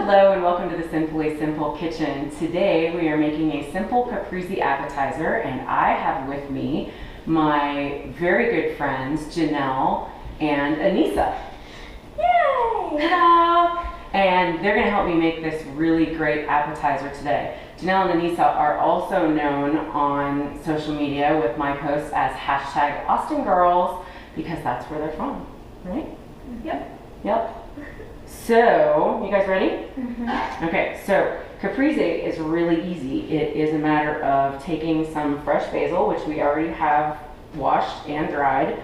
Hello and welcome to the Cinfully Simple Kitchen. Today we are making a simple caprese appetizer, and I have with me my very good friends Janelle and Anissa. Yay! Ta-da! And they're going to help me make this really great appetizer today. Janelle and Anissa are also known on social media with my posts as hashtag Austin Girls, because that's where they're from, right? Yep. Yep. So, you guys ready? Mm-hmm. Okay, so caprese is really easy. It is a matter of taking some fresh basil, which we already have washed and dried.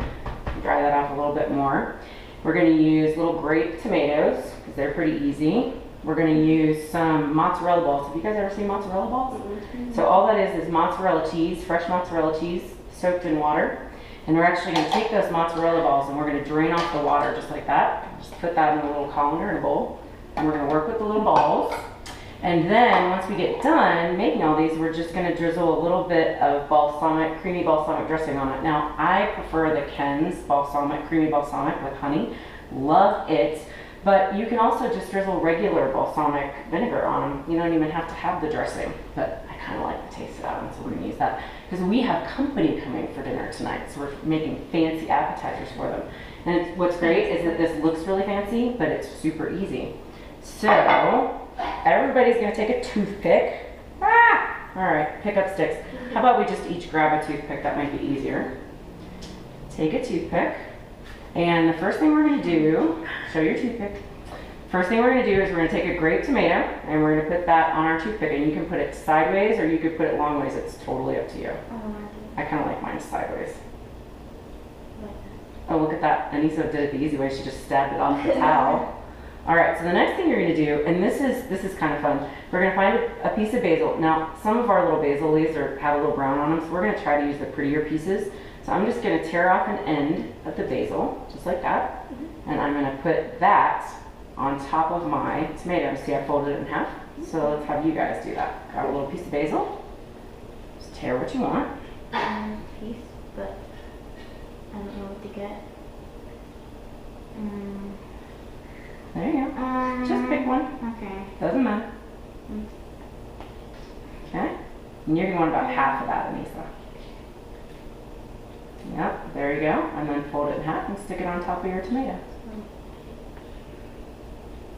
Dry that off a little bit more. We're going to use little grape tomatoes because they're pretty easy. We're going to use some mozzarella balls. Have you guys ever seen mozzarella balls? Mm-hmm. So all that is mozzarella cheese, fresh mozzarella cheese soaked in water. And we're actually going to take those mozzarella balls and we're going to drain off the water just like that. Just put that in a little colander in a bowl. And we're going to work with the little balls. And then once we get done making all these, we're just going to drizzle a little bit of balsamic, creamy balsamic dressing on it. Now, I prefer the Ken's balsamic, creamy balsamic with honey. Love it. But you can also just drizzle regular balsamic vinegar on them. You don't even have to have the dressing. But I kind of like the taste of that one, so we're going to use that. Because we have company coming for dinner tonight, so we're making fancy appetizers for them. And what's great is that this looks really fancy, but it's super easy. So, everybody's going to take a toothpick. Ah! Alright, pick up sticks. How about we just each grab a toothpick? That might be easier. Take a toothpick. And the first thing we're going to do, show your toothpick. First thing we're going to do is we're going to take a grape tomato and we're going to put that on our toothpick, and you can put it sideways or you could put it long ways. It's totally up to you. I kind of like mine sideways. Oh, look at that. Anissa did it the easy way. She just stabbed it off the towel. All right, so the next thing you're going to do, and this is kind of fun, we're going to find a piece of basil. Now, some of our little basil leaves have a little brown on them, so we're going to try to use the prettier pieces. So I'm just going to tear off an end of the basil, just like that, and I'm going to put that on top of my tomato. See, I folded it in half. So let's have you guys do that. Grab a little piece of basil. Just tear what you want. Piece, but I don't know what to get. There you go. Just pick one. Okay. Doesn't matter. Okay. And you're going to want about half of that, Anissa. Yep, there you go. And then fold it in half and stick it on top of your tomato.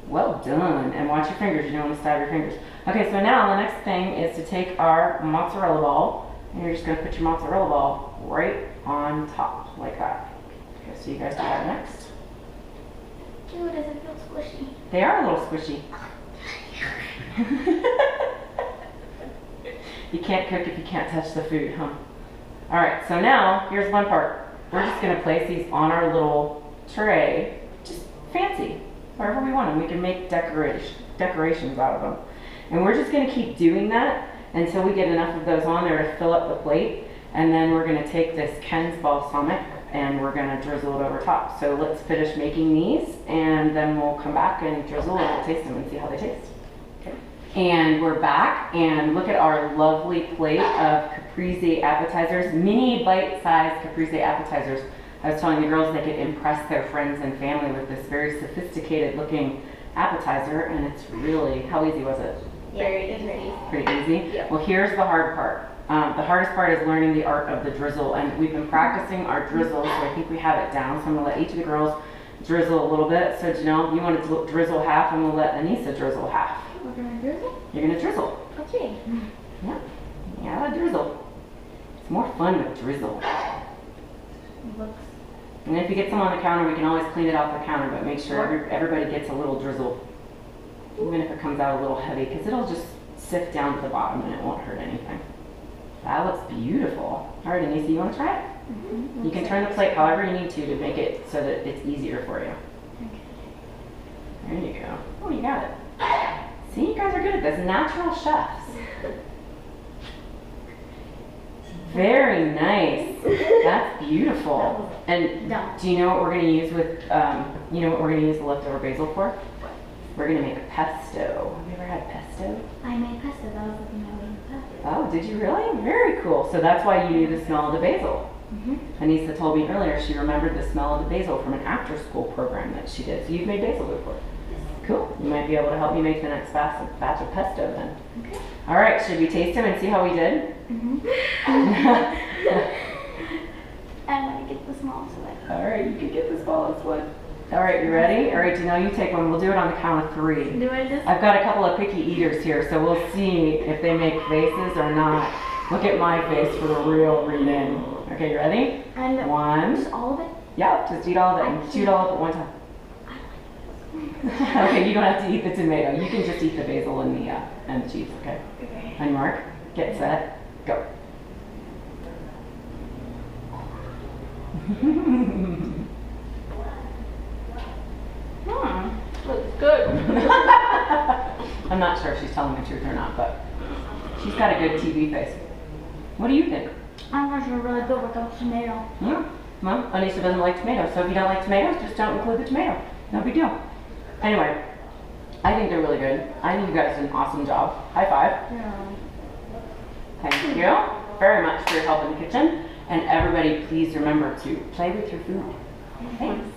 Well done. And watch your fingers. You don't want to stab your fingers. Okay, so now the next thing is to take our mozzarella ball, and you're just going to put your mozzarella ball right on top, like that. Okay, so you guys do that next. Ooh, does it feel squishy? They are a little squishy. You can't cook if you can't touch the food, huh? Alright, so now, here's one part. We're just going to place these on our little tray, just fancy, wherever we want them. We can make decorations out of them. And we're just going to keep doing that until we get enough of those on there to fill up the plate. And then we're going to take this Ken's balsamic and we're going to drizzle it over top. So let's finish making these, and then we'll come back and drizzle and we'll taste them and see how they taste. Okay. And we're back, and look at our lovely plate of caprese appetizers, mini bite-sized caprese appetizers. I was telling the girls they could impress their friends and family with this very sophisticated looking appetizer, and it's really, how easy was it? Yeah, very easy. Pretty easy? Yep. Well, here's the hard part. The hardest part is learning the art of the drizzle, and we've been practicing our drizzle, so I think we have it down. So I'm going to let each of the girls drizzle a little bit. So Janelle, you want to drizzle half, and we'll let Anissa drizzle half. We're going to drizzle? You're going to drizzle. Okay. Yeah, yeah, drizzle. It's more fun with drizzle. It looks. And if you get some on the counter, we can always clean it off the counter, but make sure everybody gets a little drizzle, even if it comes out a little heavy, because it'll just sift down to the bottom and it won't hurt anything. That looks beautiful. All right, Anissa, you want to try it? Mm-hmm. You can turn the plate however you need to make it so that it's easier for you. Okay. There you go. Oh, you got it. See, you guys are good at this. Natural chefs. Very nice. That's beautiful. And do you know what we're going to use with, you know what we're going to use the leftover basil for? We're going to make a pesto. Have you ever had pesto? I made pesto. That was looking at me. Oh, did you really? Very cool. So that's why you knew the smell of the basil. Anissa told me earlier she remembered the smell of the basil from an after-school program that she did. So you've made basil before? Yes. Cool. You might be able to help me make the next batch of pesto then. Okay. All right, should we taste them and see how we did? I want to get the smallest one. All right, you can get the smallest one. All right, you ready? All right, Janelle, you take one. We'll do it on the count of 3. Do I just? I've got a couple of picky eaters here, so we'll see if they make faces or not. Look at my face for the real read-in. Okay, you ready? And 1. just all of it? Yeah, just eat all of it and chew it all up at one time. Okay, you don't have to eat the tomato. You can just eat the basil and the cheese, okay? Okay. On your mark, get set, go. Looks good. I'm not sure if she's telling the truth or not, but she's got a good TV face. What do you think? I'm actually really good without tomato. Yeah. Well, Anisha doesn't like tomatoes, so if you don't like tomatoes, just don't include the tomato. No big deal. Anyway, I think they're really good. I think you guys did an awesome job. High five. Yeah. Thank you very much for your help in the kitchen. And everybody, please remember to play with your food. Thanks.